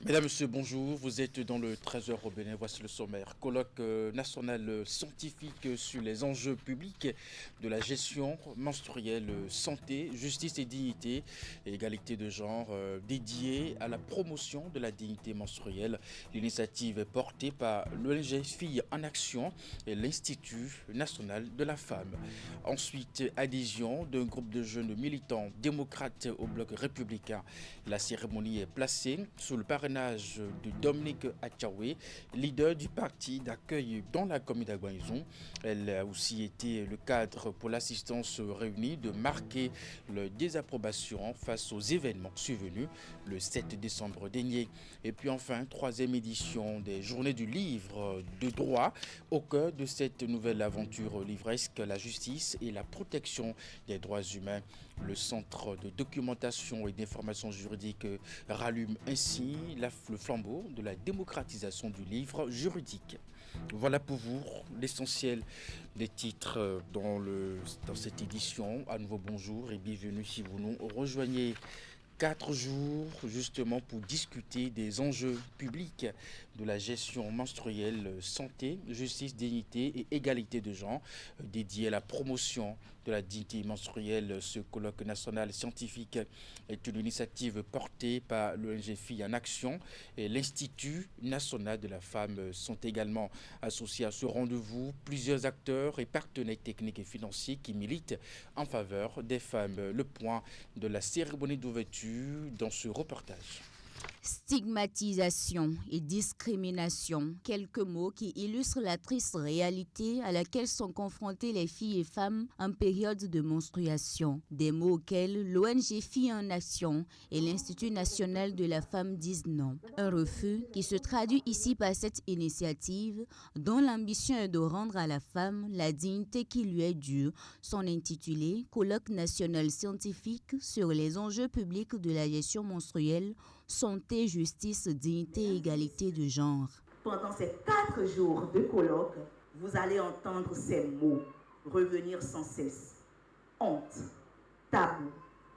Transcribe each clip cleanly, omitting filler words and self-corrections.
Mesdames, Messieurs, bonjour. Vous êtes dans le 13h au Bénin. Voici le sommaire. Colloque national scientifique sur les enjeux publics de la gestion menstruelle, santé, justice et dignité et égalité de genre dédié à la promotion de la dignité menstruelle. L'initiative est portée par l'ONG Filles en Action et l'Institut national de la femme. Ensuite, adhésion d'un groupe de jeunes militants démocrates au bloc républicain. La cérémonie est placée sous le parrainage de Dominique Atchaoué, leader du parti d'accueil dans la commune d'Aguaïzon. Elle a aussi été le cadre pour l'assistance réunie de marquer la désapprobation face aux événements survenus le 7 décembre dernier. Et puis enfin, troisième édition des Journées du livre de droit au cœur de cette nouvelle aventure livresque, la justice et la protection des droits humains. Le Centre de documentation et d'information juridique rallume ainsi le flambeau de la démocratisation du livre juridique. Voilà pour vous l'essentiel des titres dans cette édition. À nouveau bonjour et bienvenue si vous nous rejoignez. 4 jours justement pour discuter des enjeux publics de la gestion menstruelle, santé, justice, dignité et égalité de genre, dédié à la promotion de la dignité menstruelle. Ce colloque national scientifique est une initiative portée par l'ONG Filles en Action et l'Institut national de la femme. Sont également associés à ce rendez-vous plusieurs acteurs et partenaires techniques et financiers qui militent en faveur des femmes. Le point de la cérémonie d'ouverture dans ce reportage. Stigmatisation et discrimination, quelques mots qui illustrent la triste réalité à laquelle sont confrontées les filles et femmes en période de menstruation. Des mots auxquels l'ONG Filles en Action et l'Institut national de la femme disent non. Un refus qui se traduit ici par cette initiative dont l'ambition est de rendre à la femme la dignité qui lui est due. Son intitulé « Colloque national scientifique sur les enjeux publics de la gestion menstruelle, santé, justice, dignité, égalité de genre ». Pendant ces 4 jours de colloque, vous allez entendre ces mots revenir sans cesse. Honte, tabou,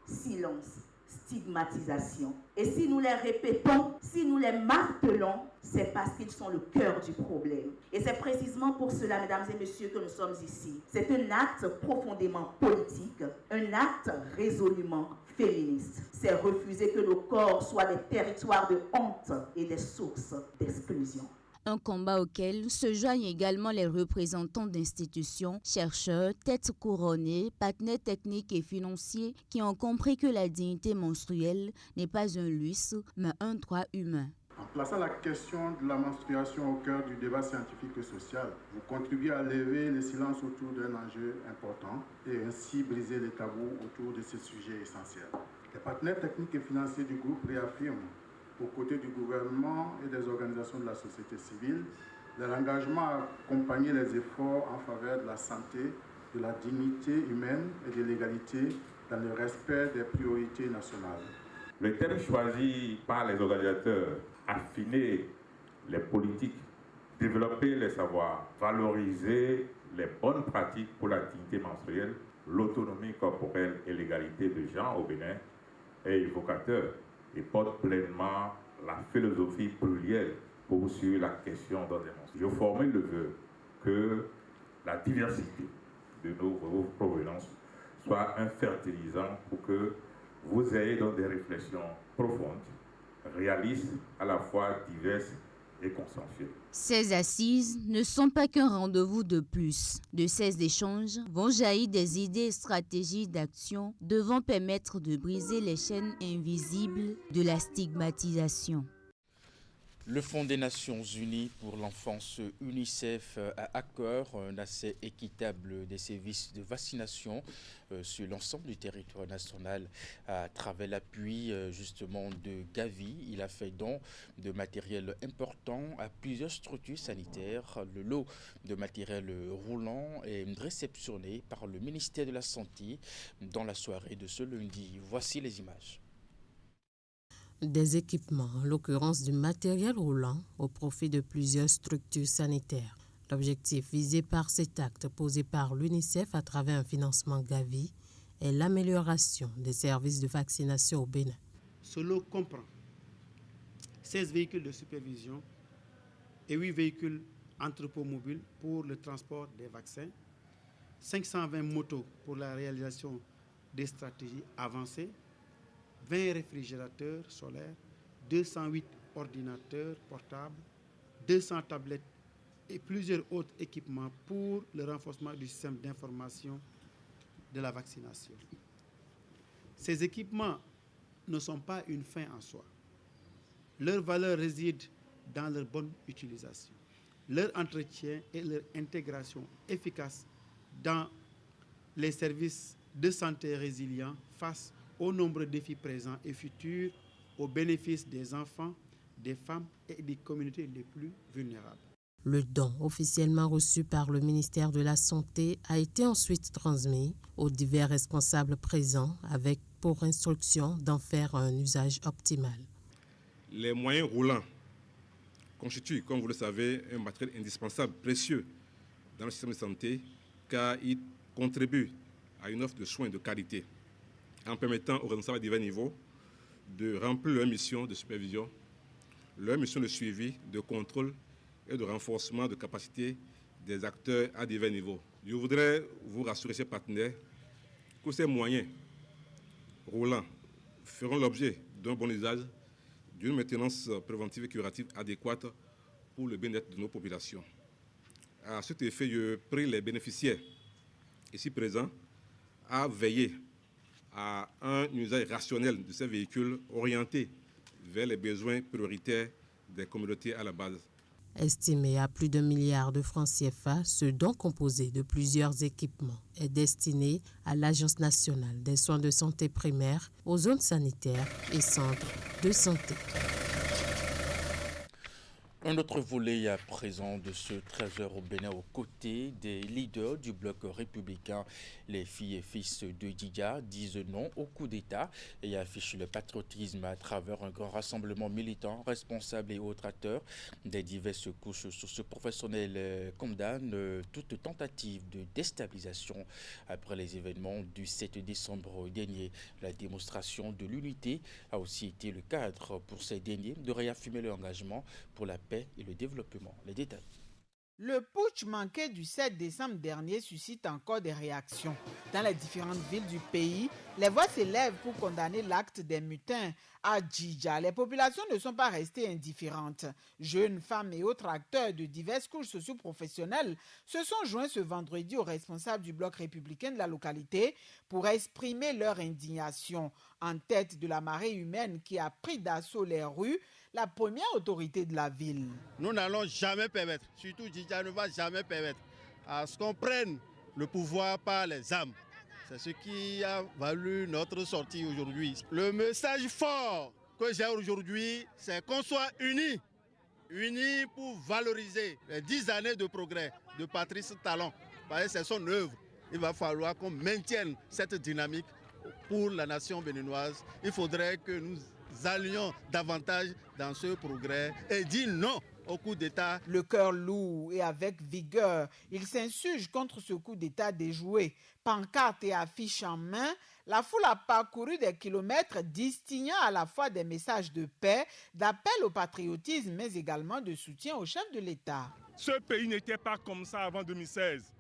silence, stigmatisation. Et si nous les répétons, si nous les martelons, c'est parce qu'ils sont le cœur du problème. Et c'est précisément pour cela, mesdames et messieurs, que nous sommes ici. C'est un acte profondément politique, un acte résolument féministe. C'est refuser que nos corps soient des territoires de honte et des sources d'exclusion. Un combat auquel se joignent également les représentants d'institutions, chercheurs, têtes couronnées, partenaires techniques et financiers qui ont compris que la dignité menstruelle n'est pas un luxe, mais un droit humain. En plaçant la question de la menstruation au cœur du débat scientifique et social, vous contribuez à lever le silence autour d'un enjeu important et ainsi briser les tabous autour de ce sujet essentiel. Les partenaires techniques et financiers du groupe réaffirment, aux côtés du gouvernement et des organisations de la société civile, leur engagement à accompagner les efforts en faveur de la santé, de la dignité humaine et de l'égalité dans le respect des priorités nationales. Le thème choisi par les organisateurs, affiner les politiques, développer les savoirs, valoriser les bonnes pratiques pour la dignité menstruelle, l'autonomie corporelle et l'égalité de genre au Bénin, est évocateur et porte pleinement la philosophie plurielle sur la question dans des menstrues. Je formule le vœu que la diversité de nos provenances soit un fertilisant pour que vous ayez dans des réflexions profondes, réalistes, à la fois diverses et consensuelles. Ces assises ne sont pas qu'un rendez-vous de plus. De ces échanges vont jaillir des idées et stratégies d'action devant permettre de briser les chaînes invisibles de la stigmatisation. Le Fonds des Nations Unies pour l'enfance UNICEF a à cœur un accès équitable des services de vaccination sur l'ensemble du territoire national à travers l'appui justement de Gavi. Il a fait don de matériel important à plusieurs structures sanitaires. Le lot de matériel roulant est réceptionné par le ministère de la Santé dans la soirée de ce lundi. Voici les images. Des équipements, en l'occurrence du matériel roulant, au profit de plusieurs structures sanitaires. L'objectif visé par cet acte posé par l'UNICEF à travers un financement Gavi est l'amélioration des services de vaccination au Bénin. Ce lot comprend 16 véhicules de supervision et 8 véhicules entrepôts mobiles pour le transport des vaccins, 520 motos pour la réalisation des stratégies avancées, 20 réfrigérateurs solaires, 208 ordinateurs portables, 200 tablettes et plusieurs autres équipements pour le renforcement du système d'information de la vaccination. Ces équipements ne sont pas une fin en soi. Leur valeur réside dans leur bonne utilisation, leur entretien et leur intégration efficace dans les services de santé résilients face aux nombreux défis présents et futurs au bénéfice des enfants, des femmes et des communautés les plus vulnérables. Le don officiellement reçu par le ministère de la Santé a été ensuite transmis aux divers responsables présents avec pour instruction d'en faire un usage optimal. Les moyens roulants constituent, comme vous le savez, un matériel indispensable, précieux dans le système de santé car il contribue à une offre de soins de qualité en permettant aux responsables à divers niveaux de remplir leur mission de supervision, leur mission de suivi, de contrôle et de renforcement de capacité des acteurs à divers niveaux. Je voudrais vous rassurer, chers partenaires, que ces moyens roulants feront l'objet d'un bon usage, d'une maintenance préventive et curative adéquate pour le bien-être de nos populations. À cet effet, je prie les bénéficiaires ici présents à veiller à un usage rationnel de ces véhicules orientés vers les besoins prioritaires des communautés à la base. Estimé à plus d'1 milliard de francs CFA, ce don composé de plusieurs équipements est destiné à l'Agence nationale des soins de santé primaire, aux zones sanitaires et centres de santé. Un autre volet à présent de ce 13h au Bénin aux côtés des leaders du bloc républicain. Les filles et fils de Djidja disent non au coup d'État et affichent le patriotisme à travers un grand rassemblement militant, responsables et autres acteurs des diverses couches socio-professionnelles condamnent toute tentative de déstabilisation après les événements du 7 décembre dernier. La démonstration de l'unité a aussi été le cadre pour ces derniers de réaffirmer leur engagement pour la paix et le développement. Les détails. Le putsch manqué du 7 décembre dernier suscite encore des réactions. Dans les différentes villes du pays, les voix s'élèvent pour condamner l'acte des mutins. À Djidja, les populations ne sont pas restées indifférentes. Jeunes, femmes et autres acteurs de diverses couches socio-professionnelles se sont joints ce vendredi aux responsables du bloc républicain de la localité pour exprimer leur indignation. En tête de la marée humaine qui a pris d'assaut les rues, la première autorité de la ville. Nous n'allons jamais permettre, surtout Djidja ne va jamais permettre, à ce qu'on prenne le pouvoir par les armes. C'est ce qui a valu notre sortie aujourd'hui. Le message fort que j'ai aujourd'hui, c'est qu'on soit unis. Unis pour valoriser les 10 années de progrès de Patrice Talon. Parce que c'est son œuvre. Il va falloir qu'on maintienne cette dynamique pour la nation béninoise. Il faudrait que nous allions davantage dans ce progrès et dire non au coup d'État. Le cœur lourd et avec vigueur, il s'insurge contre ce coup d'État déjoué. Pancartes et affiches en main, la foule a parcouru des kilomètres distinguant à la fois des messages de paix, d'appel au patriotisme, mais également de soutien au chef de l'État. Ce pays n'était pas comme ça avant 2016.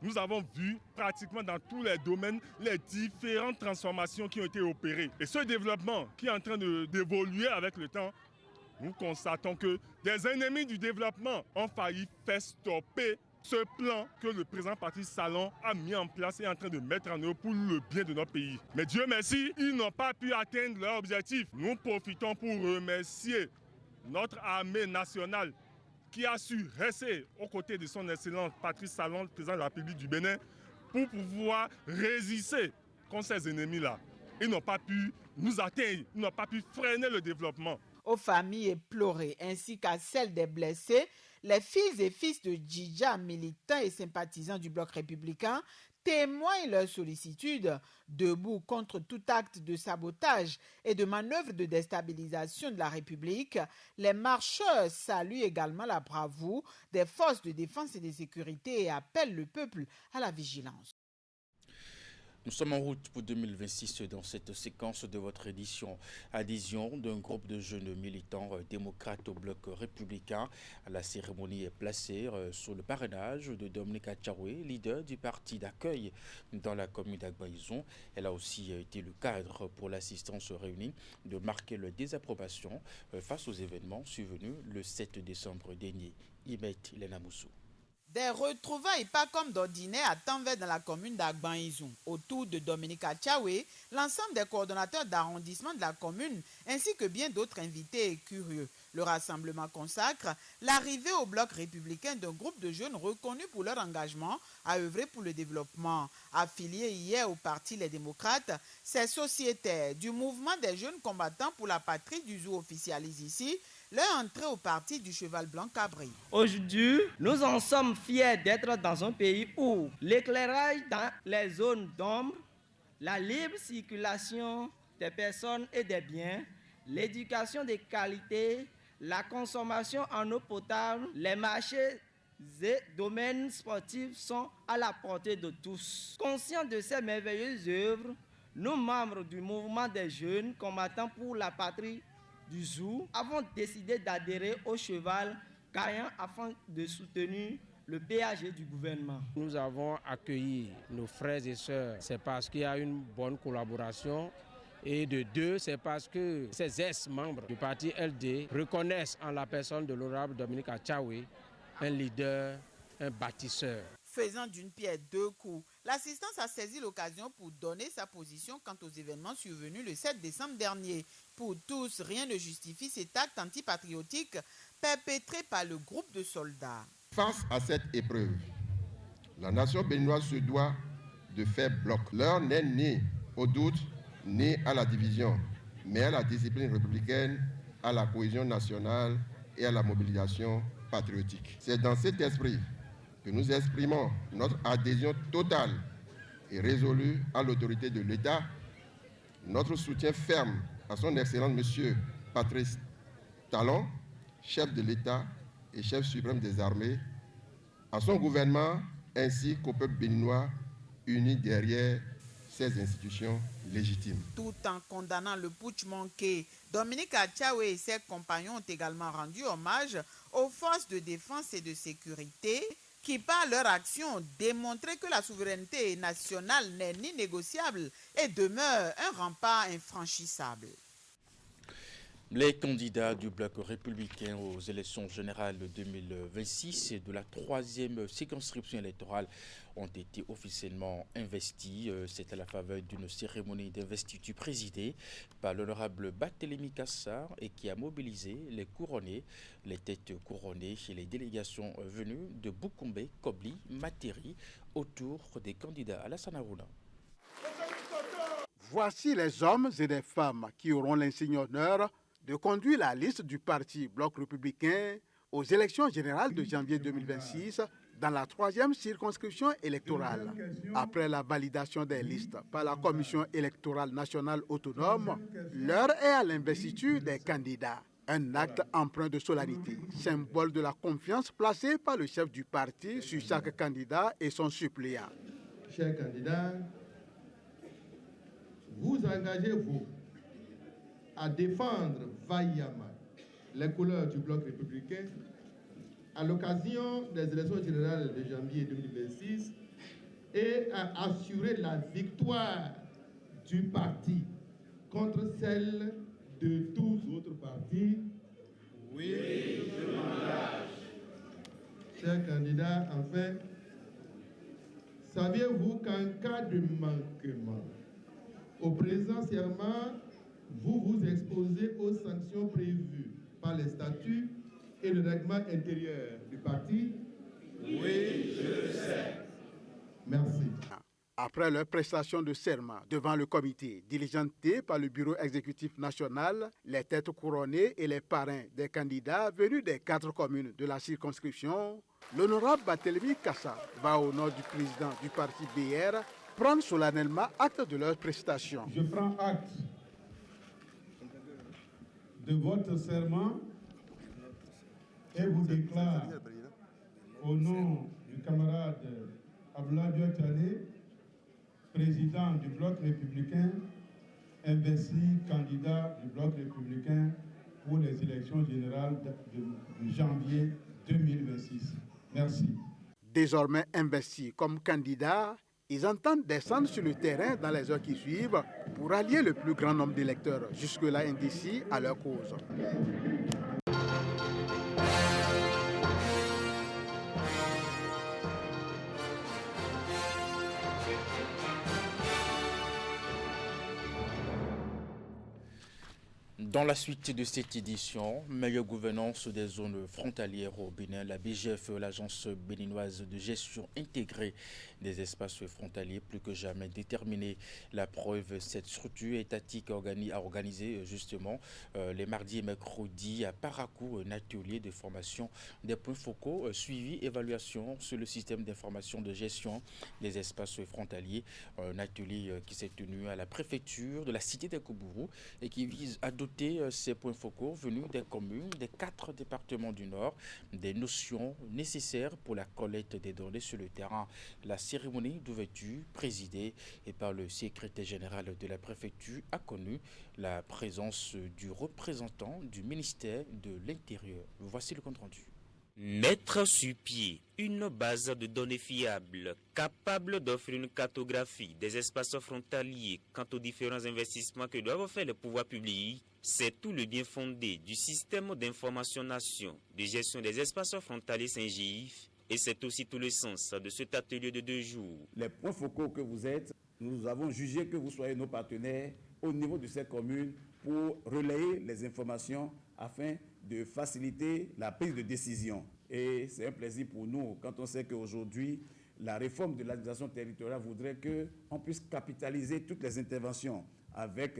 Nous avons vu pratiquement dans tous les domaines les différentes transformations qui ont été opérées. Et ce développement qui est en train d'évoluer avec le temps, nous constatons que des ennemis du développement ont failli faire stopper ce plan que le président Patrice Talon a mis en place et est en train de mettre en œuvre pour le bien de notre pays. Mais Dieu merci, ils n'ont pas pu atteindre leur objectif. Nous profitons pour remercier notre armée nationale qui a su rester aux côtés de son excellence Patrice Talon, le président de la République du Bénin, pour pouvoir résister contre ces ennemis-là. Ils n'ont pas pu nous atteindre, ils n'ont pas pu freiner le développement. Aux familles éplorées ainsi qu'à celles des blessés, les filles et fils de Djidja, militants et sympathisants du bloc républicain, témoignent leur sollicitude. Debout contre tout acte de sabotage et de manœuvre de déstabilisation de la République, les marcheurs saluent également la bravoure des forces de défense et de sécurité et appellent le peuple à la vigilance. Nous sommes en route pour 2026 dans cette séquence de votre édition. Adhésion d'un groupe de jeunes militants démocrates au bloc républicain. La cérémonie est placée sous le parrainage de Dominique Atchaoué, leader du parti d'accueil dans la commune d'Agbaïzon. Elle a aussi été le cadre pour l'assistance réunie de marquer leur désapprobation face aux événements survenus le 7 décembre dernier. Imet Lena Moussou. Des retrouvailles pas comme d'ordinaire à Tanvert dans la commune d'Agbaïzon. Autour de Dominique Atchaoué, l'ensemble des coordonnateurs d'arrondissement de la commune ainsi que bien d'autres invités et curieux. Le rassemblement consacre l'arrivée au bloc républicain d'un groupe de jeunes reconnus pour leur engagement à œuvrer pour le développement. Affiliés hier au Parti Les Démocrates, ces sociétaires du mouvement des jeunes combattants pour la patrie du Zou officialisent ici leur entrée au parti du Cheval Blanc Cabri. Aujourd'hui, nous en sommes fiers d'être dans un pays où l'éclairage dans les zones d'ombre, la libre circulation des personnes et des biens, l'éducation de qualité, la consommation en eau potable, les marchés et domaines sportifs sont à la portée de tous. Conscients de ces merveilleuses œuvres, nous, membres du mouvement des jeunes combattants pour la patrie du Zou, avons décidé d'adhérer au Cheval Gaillan afin de soutenir le PAG du gouvernement. Nous avons accueilli nos frères et sœurs, c'est parce qu'il y a une bonne collaboration. Et de deux, c'est parce que ces ex-membres du parti LD reconnaissent en la personne de l'honorable Dominique Atchaoué un leader, un bâtisseur. Faisant d'une pierre deux coups, l'assistance a saisi l'occasion pour donner sa position quant aux événements survenus le 7 décembre dernier. Pour tous, rien ne justifie cet acte antipatriotique perpétré par le groupe de soldats. Face à cette épreuve, la nation béninoise se doit de faire bloc. L'heure n'est ni au doute, ni à la division, mais à la discipline républicaine, à la cohésion nationale et à la mobilisation patriotique. C'est dans cet esprit que nous exprimons notre adhésion totale et résolue à l'autorité de l'État, notre soutien ferme à son Excellence Monsieur Patrice Talon, chef de l'État et chef suprême des armées, à son gouvernement ainsi qu'au peuple béninois uni derrière ces institutions légitimes. Tout en condamnant le putsch manqué, Dominique Atchaoué et ses compagnons ont également rendu hommage aux forces de défense et de sécurité qui, par leur action, ont démontré que la souveraineté nationale n'est ni négociable et demeure un rempart infranchissable. Les candidats du bloc républicain aux élections générales 2026 et de la 3e circonscription électorale ont été officiellement investis. C'est à la faveur d'une cérémonie d'investiture présidée par l'honorable Barthélémy Cassard et qui a mobilisé les couronnés, les têtes couronnées et les délégations venues de Boukoumbe, Kobli, Materi autour des candidats à la Sanarouna. Voici les hommes et les femmes qui auront l'insigne honneur de conduire la liste du parti Bloc républicain aux élections générales de janvier 2026 dans la 3e circonscription électorale. Après la validation des listes par la Commission électorale nationale autonome, l'heure est à l'investiture des candidats. Un acte empreint de solennité, symbole de la confiance placée par le chef du parti sur chaque candidat et son suppléant. Chers candidats, vous engagez-vous à défendre vaillamment les couleurs du bloc républicain à l'occasion des élections générales de janvier 2026 et à assurer la victoire du parti contre celle de tous autres partis. Oui, je m'engage. Chers candidats, enfin, saviez-vous qu'en cas de manquement au présent serment, vous vous exposez aux sanctions prévues par les statuts et le règlement intérieur du parti? Oui, je le sais. Merci. Après leur prestation de serment devant le comité diligenté par le bureau exécutif national, les têtes couronnées et les parrains des candidats venus des 4 communes de la circonscription, l'honorable Barthélémy Cassard va au nom du président du parti BR prendre solennellement acte de leur prestation. Je prends acte de votre serment et vous déclare au nom du camarade Abdoulaye Diattane, président du Bloc républicain, investi candidat du Bloc républicain pour les élections générales de janvier 2026. Merci. Désormais investis comme candidats, ils entendent descendre sur le terrain dans les heures qui suivent pour allier le plus grand nombre d'électeurs jusque-là indécis à leur cause. Dans la suite de cette édition, meilleure gouvernance des zones frontalières au Bénin, la BGF, l'agence béninoise de gestion intégrée des espaces frontaliers, plus que jamais déterminée. La preuve, cette structure étatique a organisé justement les mardis et mercredis à Parakou un atelier de formation des points focaux, suivi, évaluation sur le système d'information de gestion des espaces frontaliers. Un atelier qui s'est tenu à la préfecture de la cité d'Akobourou et qui vise à doter ces points focaux venus des communes des 4 départements du Nord, des notions nécessaires pour la collecte des données sur le terrain. La cérémonie d'ouverture, présidée et par le secrétaire général de la préfecture, a connu la présence du représentant du ministère de l'Intérieur. Voici le compte rendu. Mettre sur pied une base de données fiable, capable d'offrir une cartographie des espaces frontaliers quant aux différents investissements que doivent faire les pouvoirs publics, c'est tout le bien fondé du système d'information de gestion des espaces frontaliers Saint-Gif, et c'est aussi tout le sens de cet atelier de 2 jours. Les points focaux que vous êtes, nous avons jugé que vous soyez nos partenaires au niveau de ces communes pour relayer les informations afin de faciliter la prise de décision. Et c'est un plaisir pour nous quand on sait qu'aujourd'hui, la réforme de l'administration territoriale voudrait qu'on puisse capitaliser toutes les interventions avec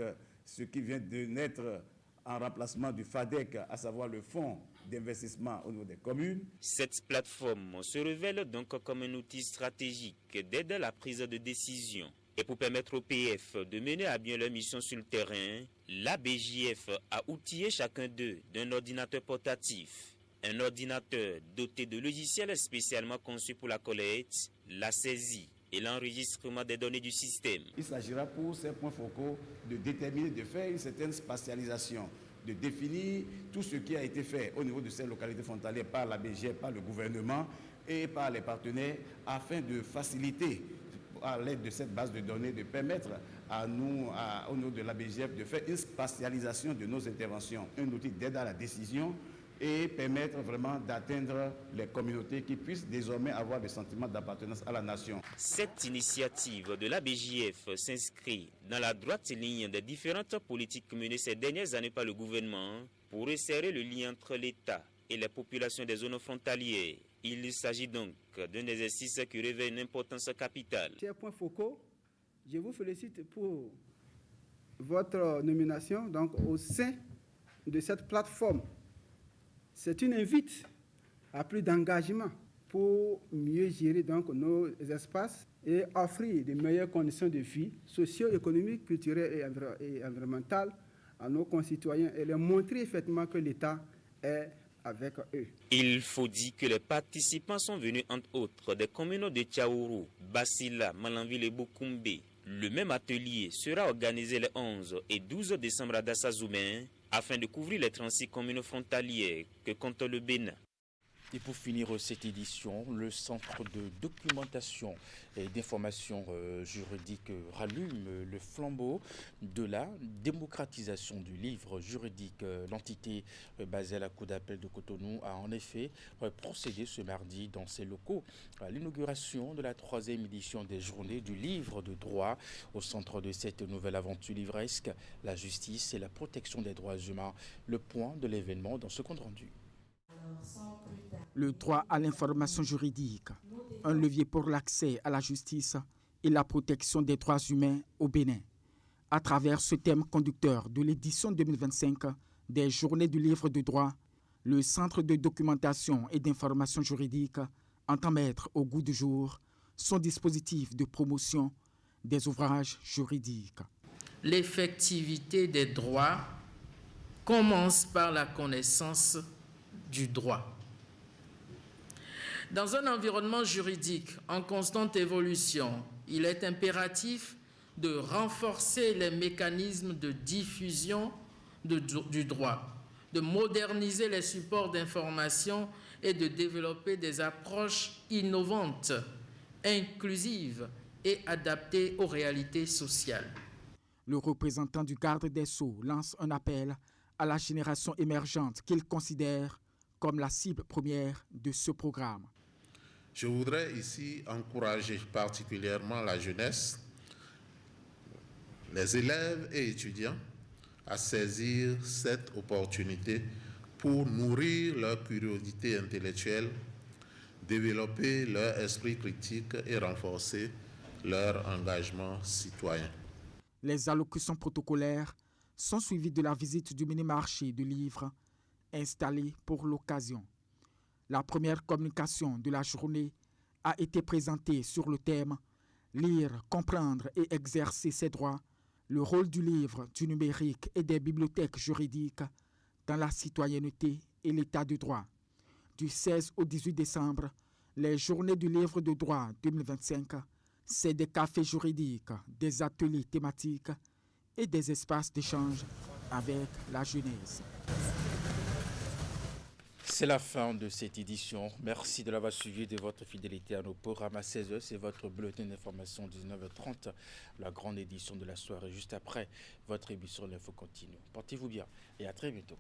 ce qui vient de naître en remplacement du FADEC, à savoir le fonds d'investissement au niveau des communes. Cette plateforme se révèle donc comme un outil stratégique d'aide à la prise de décision. Et pour permettre au PF de mener à bien leur mission sur le terrain, la BJF a outillé chacun d'eux d'un ordinateur portatif. Un ordinateur doté de logiciels spécialement conçus pour la collecte, la saisie et l'enregistrement des données du système. Il s'agira pour ces points focaux de déterminer, de faire une certaine spatialisation, de définir tout ce qui a été fait au niveau de ces localités frontalières par la BGF, par le gouvernement et par les partenaires afin de faciliter, à l'aide de cette base de données, de permettre à nous, au niveau de la BGF, de faire une spatialisation de nos interventions, un outil d'aide à la décision et permettre vraiment d'atteindre les communautés qui puissent désormais avoir le sentiment d'appartenance à la nation. Cette initiative de la BJF s'inscrit dans la droite ligne des différentes politiques menées ces dernières années par le gouvernement pour resserrer le lien entre l'État et les populations des zones frontalières. Il s'agit donc d'un exercice qui revêt une importance capitale. Chers points focaux, je vous félicite pour votre nomination donc, au sein de cette plateforme. C'est une invite à plus d'engagement pour mieux gérer donc, nos espaces et offrir de meilleures conditions de vie socio-économiques, culturelles et environnementales à nos concitoyens et leur montrer effectivement que l'État est avec eux. Il faut dire que les participants sont venus entre autres des communes de Tchaourou, Basila, Malanville et Bokoumbe. Le même atelier sera organisé les 11 et 12 décembre à Dassazoumen afin de couvrir les 36 communes frontalières que compte le Bénin. Et pour finir cette édition, le Centre de documentation et d'information juridique rallume le flambeau de la démocratisation du livre juridique. L'entité basée à la Cour d'appel de Cotonou a en effet procédé ce mardi dans ses locaux à l'inauguration de la 3e édition des Journées du livre de droit. Au centre de cette nouvelle aventure livresque, la justice et la protection des droits humains. Le point de l'événement dans ce compte rendu. Le droit à l'information juridique, un levier pour l'accès à la justice et la protection des droits humains au Bénin. À travers ce thème conducteur de l'édition 2025 des Journées du livre de droit, le Centre de documentation et d'information juridique entend mettre au goût du jour son dispositif de promotion des ouvrages juridiques. L'effectivité des droits commence par la connaissance du droit. Dans un environnement juridique en constante évolution Il est impératif de renforcer les mécanismes de diffusion du droit, de moderniser les supports d'information et de développer des approches innovantes, inclusives et adaptées aux réalités sociales. Le représentant du garde des Sceaux lance un appel à la génération émergente qu'il considère comme la cible première de ce programme. Je voudrais ici encourager particulièrement la jeunesse, les élèves et étudiants à saisir cette opportunité pour nourrir leur curiosité intellectuelle, développer leur esprit critique et renforcer leur engagement citoyen. Les allocutions protocolaires sont suivies de la visite du mini-marché du livre installé pour l'occasion. La première communication de la journée a été présentée sur le thème « Lire, comprendre et exercer ses droits, le rôle du livre, du numérique et des bibliothèques juridiques dans la citoyenneté et l'état de droit ». Du 16 au 18 décembre, les journées du livre de droit 2025, c'est des cafés juridiques, des ateliers thématiques et des espaces d'échange avec la jeunesse. C'est la fin de cette édition. Merci de l'avoir suivi, de votre fidélité à nos programmes. À 16h, c'est votre bulletin d'information 19h30, la grande édition de la soirée. Juste après, votre émission L'Info continue. Portez-vous bien et à très bientôt.